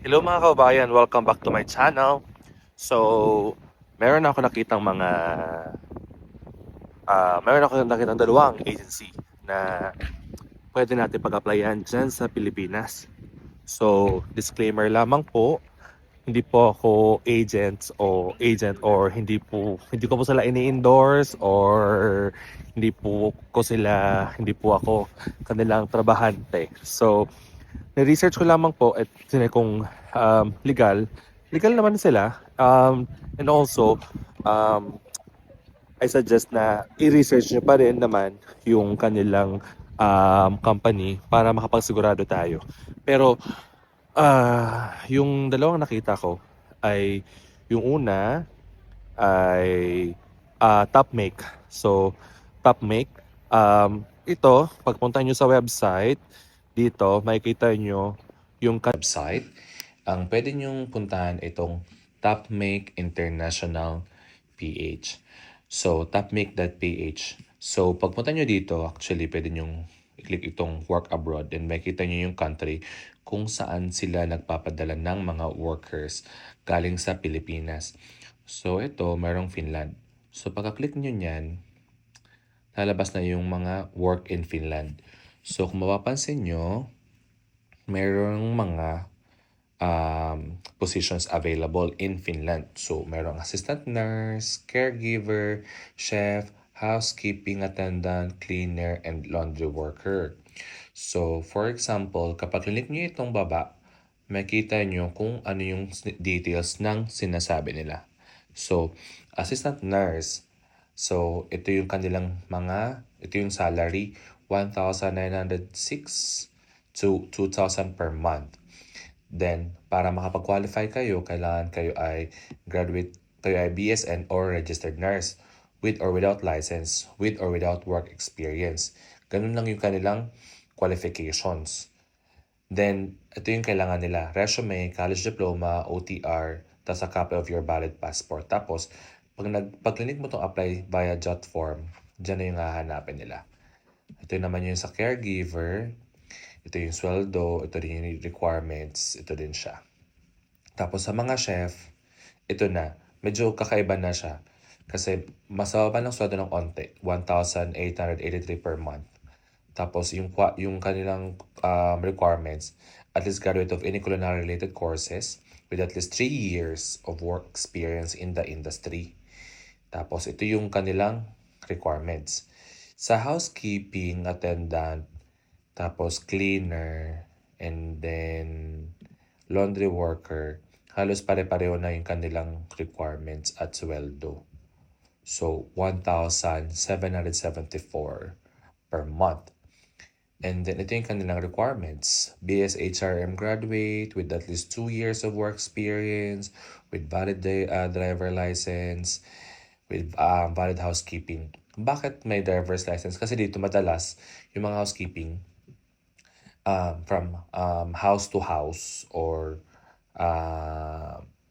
Hello mga kabayan, welcome back to my channel. So, meron ako nakitang dalawang agency na pwede natin pag-applyan dyan sa Pilipinas. So, disclaimer lamang po, hindi po ako agent or hindi ko po sila ini-endorse or hindi po ako kanilang trabahante. So, na-research ko lamang po at tinay kung legal naman sila. And also, um, I suggest na i-research nyo pa rin naman yung kanilang company para makapagsigurado tayo. Pero yung dalawang nakita ko ay yung una ay Topmake. So, Topmake, ito, pagpunta nyo sa website, dito, makikita nyo yung website. Ang pwede nyong puntahan itong Topmake International PH. So, topmake.ph. So, pagpunta nyo dito, actually, pwede nyong i-click itong work abroad and makikita nyo yung country kung saan sila nagpapadala ng mga workers galing sa Pilipinas. So, ito, merong Finland. So, pagka-click nyo nyan, lalabas na yung mga work in Finland. So, kung mapapansin nyo, merong mga positions available in Finland. So, merong assistant nurse, caregiver, chef, housekeeping attendant, cleaner, and laundry worker. So, for example, kapag click nyo itong baba, makita nyo kung ano yung details ng sinasabi nila. So, assistant nurse. So, ito yung salary, 1,906 to 2,000 per month. Then, para makapag-qualify kayo, kailangan kayo ay BSN or registered nurse with or without license, with or without work experience. Ganun lang yung kanilang qualifications. Then, ito yung kailangan nila. Resume, college diploma, OTR, tas a copy of your valid passport. Tapos, pag-click mo itong apply via jot form, dyan na yung hahanapin nila. Ito naman yung sa caregiver. Ito yung sweldo, ito din yung requirements, ito din siya. Tapos sa mga chef, ito na, medyo kakaiba na siya. Kasi mas mababa ng sweldo ng onte, 1,883 per month. Tapos yung kanilang requirements, at least graduate of any culinary related courses with at least 3 years of work experience in the industry. Tapos ito yung kanilang requirements. Sa housekeeping attendant, tapos cleaner, and then laundry worker, halos pare-pareho na yung kanilang requirements at sweldo. So, 1,774 per month. And then ito yung kanilang requirements. BSHRM graduate with at least 2 years of work experience, with valid driver license, with valid housekeeping. Bakit may driver's license? Kasi dito madalas yung mga housekeeping from house to house or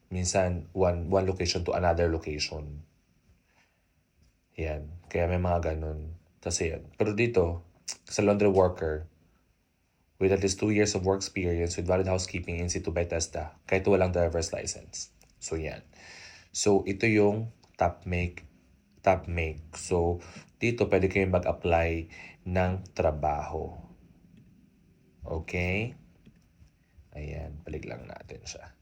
minsan one location to another location. Yan. Kaya may mga ganun. Kasi yan. Pero dito, sa laundry worker, with at least 2 years of work experience with valid housekeeping in situ by TESDA, kahit walang driver's license. So, yan. So, ito yung Topmake. So, dito pwede kayong mag-apply ng trabaho. Okay? Ayan, balik lang natin siya.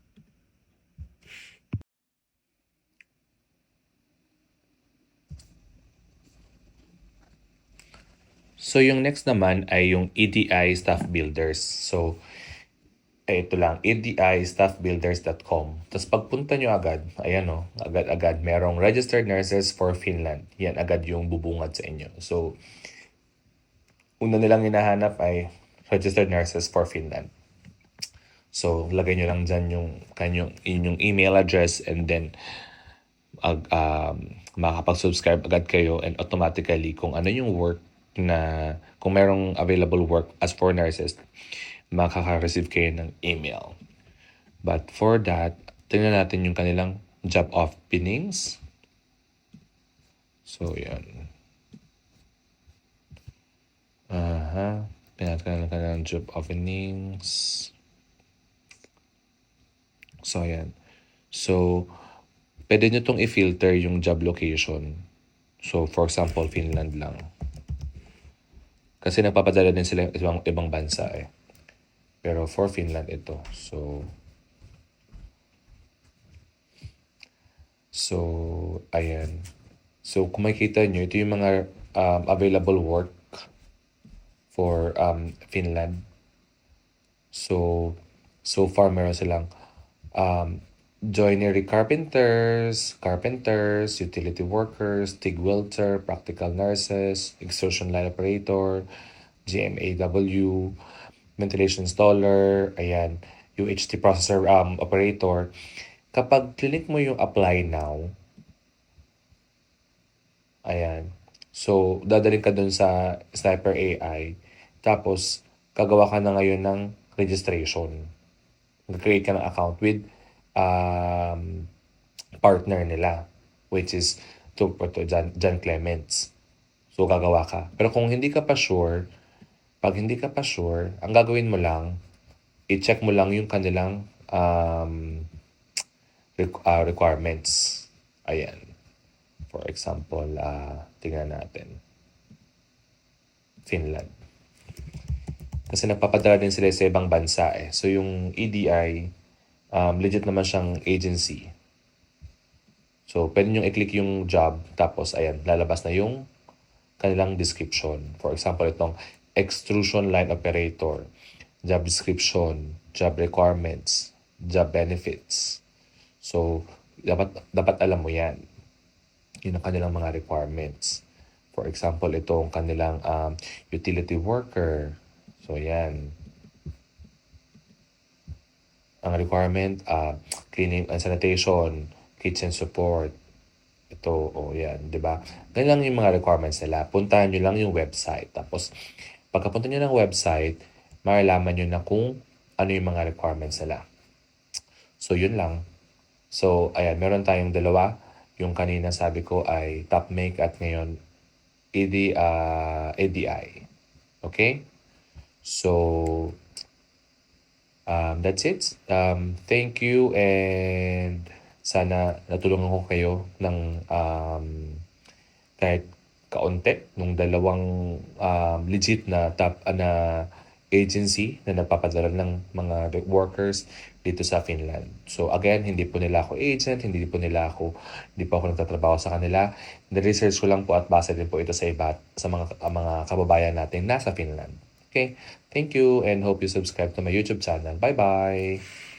So, yung next naman ay yung EDI Staff Builders. So, ito lang, edistaffbuilders.com. Tapos pagpunta nyo agad, ayan o, agad-agad, merong registered nurses for Finland. Yan, agad yung bubungad sa inyo. So, una nilang hinahanap ay registered nurses for Finland. So, lagay nyo lang dyan yung inyong email address and then makakapag-subscribe agad kayo and automatically kung ano yung work na, kung merong available work as for nurses, makaka-receive kayo ng email. But for that, tingnan natin yung kanilang job openings. So, yan. Pinatkan ng kanilang job openings. So, ayan. So, pwede nyo itong i-filter yung job location. So, for example, Finland lang. Kasi nagpapadala din sila ibang bansa eh. Pero for Finland ito. So, ayan. So, kung makikita nyo, ito yung mga available work for Finland. So far meron silang joinery carpenters, utility workers, TIG welder, practical nurses, extrusion line operator, GMAW, ventilation installer, ayan, UHT processor operator. Kapag click mo yung apply now, ayan, so dadalhin ka dun sa Sniper AI, tapos gagawa ka na ngayon ng registration. Mag-create ka ng account with partner nila, which is John Clements. So, gagawa ka. Pero kung hindi ka pa sure, ang gagawin mo lang, i-check mo lang yung kanilang requirements. Ayan. For example, tingnan natin. Finland. Kasi nagpapadala din sila sa ibang bansa eh. So, yung EDI, legit naman siyang agency. So, pwede nyo i-click yung job, tapos ayan, lalabas na yung kanilang description. For example, itong extrusion line operator, job description, job requirements, job benefits. So, dapat alam mo yan. Yun ang kanilang mga requirements. For example, itong kanilang utility worker. So, yan. Ang requirement, cleaning and sanitation, kitchen support. Ito, yan, di ba? Ganyan lang yung mga requirements nila. Puntahan nyo lang yung website. Tapos, pagkapunta nyo ng website, malalaman nyo na kung ano yung mga requirements nila. So, yun lang. So, ayan, meron tayong dalawa. Yung kanina sabi ko ay TopMake at ngayon ADI. Okay? So, that's it. Thank you and sana natulungan ko kayo ng kahit kaunti nung dalawang legit na na agency na nagpapadala ng mga workers dito sa Finland. So again, hindi po ako agent, hindi po ako nagtatrabaho sa kanila. Na-research ko lang po at base din po ito sa iba sa mga kababayan natin nasa Finland. Okay? Thank you and hope you subscribe to my YouTube channel. Bye-bye!